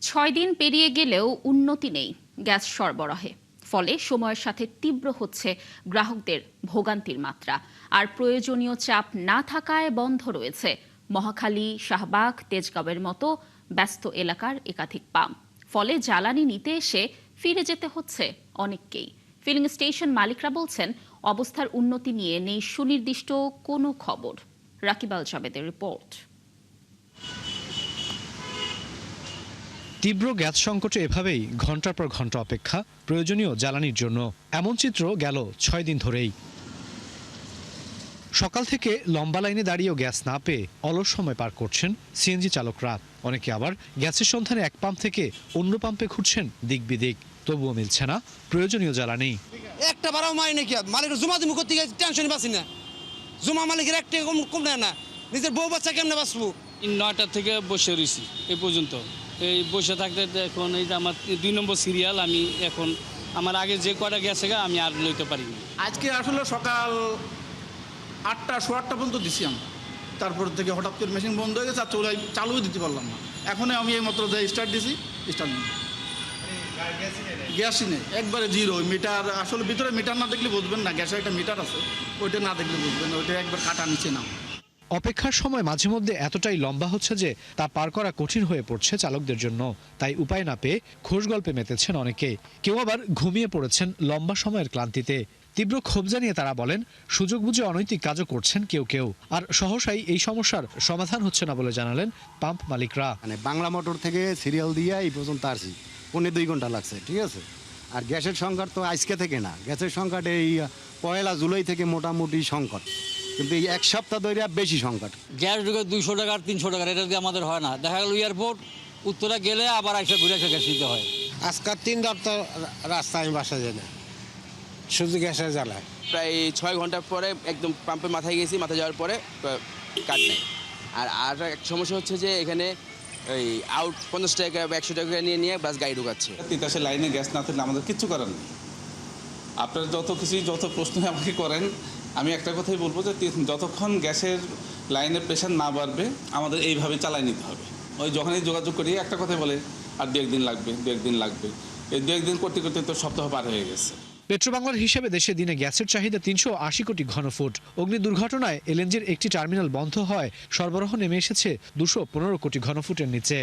6 দিন পেরিয়ে গেলেও উন্নতি নেই গ্যাস সরবরাহে। ফলে সময়ের সাথে তীব্র হচ্ছে গ্রাহকদের ভোগান্তির মাত্রা। আর প্রয়োজনীয় চাপ না থাকায় বন্ধ রয়েছে মহাখালী, শাহবাগ, তেজগাঁওয়ের মতো ব্যস্ত এলাকার একাধিক পাম্প। ফলে জ্বালানি নিতে এসে ফিরে যেতে হচ্ছে অনেককেই। ফিলিং স্টেশন মালিকরা বলছেন, অবস্থার উন্নতি নিয়ে নেই সুনির্দিষ্ট কোনো খবর। রাকিব আল জাবেদের রিপোর্ট। তীব্র গ্যাস সংকটে এভাবেই ঘন্টার পর ঘন্টা অপেক্ষা প্রয়োজনীয় জ্বালানির জন্য। এমন চিত্র গেল 6 দিন ধরেই। সকাল থেকে লম্বা লাইনে দাঁড়িয়েও গ্যাস না পেয়ে অলস সময় পার করছেন সিএনজি চালকরা। অনেকে আবার গ্যাসের সন্ধানে এক পাম্প থেকে অন্য পাম্পে ঘুরছেন দিক বিদিক, তবুও মিলছে না প্রয়োজনীয় জ্বালানি। একটা বারাও মারি নাকি মালিকের জমা দিমু করতে গেছে, টেনশন বাসি না। জমা মালিকের একটা কম নেয় না, নিজের বউ বাচ্চা কেমনে বাঁচবো। 9টা থেকে বসে রয়েছি এই পর্যন্ত। এই বসে থাকতে এখন এই যে আমার 2 নম্বর সিরিয়াল, আমি এখন আমার আগে যে কয়টা গেছে আমি আর লইতে পারিনি। আজকে আসলে সকাল 8টা, 8:30 পর্যন্ত দিছি আমি। তারপর থেকে হঠাৎ করে মেশিন বন্ধ হয়ে গেছে, আর চালুই দিতে পারলাম না। এখন আমি এই মাত্র যে স্টার্ট দিছি, স্টার্ট নেই, গ্যাসই নেই, একবারে জিরো। মিটার আসলে ভিতরে মিটার না দেখলে বুঝবেন না, গ্যাসের একটা মিটার আছে, ওইটা না দেখলে বুঝবেন না, ওইটা একবার কাটা নিচে না। অপেক্ষার সময় মাঝে মধ্যে এতটাই লম্বা হচ্ছে যে তা পার করা কঠিন হয়ে পড়ছে চালকদের জন্য। তাই উপায় না পেয়ে খোশ গল্পে মেতেছেন অনেকে। কেউ আবার ঘুমিয়ে পড়েছেন লম্বা সময়ের ক্লান্তিতে। তীব্র ক্ষোভ জানিয়ে তারা বলেন, সুযোগ বুঝে অনৈতিক কাজও করছেন কেউ কেউ। আর সহসাই এই সমস্যার সমাধান হচ্ছে না বলে জানালেন পাম্প মালিকরা। মানে বাংলা মোটর থেকে সিরিয়াল দিয়ে এই পর্যন্ত আসি, 1.5 ঘন্টা লাগছে, ঠিক আছে। আর গ্যাসের সংকট তো আজকে থেকে না, গ্যাসের সংকট এই 1 জুলাই থেকে মোটামুটি সংকট, কিন্তু এই 1 সপ্তাহ ধরে বেশি সংকট। গ্যাস ঢুকে 200 টাকা আর 300 টাকা, এটা দিয়ে আমাদের হয় না। দেখা গেল এয়ারপোর্ট উত্তরা গেলে আবার এসে ঘুরে এসে গ্যাস দিতে হয়। আজকাল 3 সপ্তাহ রাস্তা আমি বাসা যাই না, শুধু গ্যাসের জ্বালায়। প্রায় 6 ঘন্টা পরে একদম পাম্পে মাথায় গেছি, মাথায় যাওয়ার পরে কাট নেই। আর একটা সমস্যা হচ্ছে যে এখানে ওই আউট 50 টাকা বা 100 টাকা নিয়ে বাস গাড়ি ঢুকাচ্ছে। তিতাসের লাইনে গ্যাস না থাকলে আমাদের কিচ্ছু করার নেই। আপনারা যত প্রশ্ন আমাকে করেন, আমি একটা কথাই বলবো যে যতক্ষণ গ্যাসের লাইনের প্রেশার না বাড়বে আমাদের এইভাবে চালাই নিতে হবে। ওই যখনই যোগাযোগ করি একটা কথাই বলে, আর 2-1 দিন লাগবে, 2-1 দিন লাগবে। এই 2-1 দিন করতে করতে তো সপ্তাহ পার হয়ে গেছে। পেট্রোবাংলার হিসেবে দেশে দিনে গ্যাসের চাহিদা 380 কোটি ঘনফুট। অগ্নি দুর্ঘটনায় এলএনজির একটি টার্মিনাল বন্ধ হয় সরবরাহ নেমে এসেছে 215 কোটি ঘনফুটের নিচে।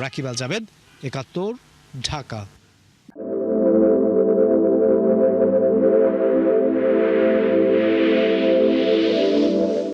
রাকিব আল জাবেদ, 71, ঢাকা।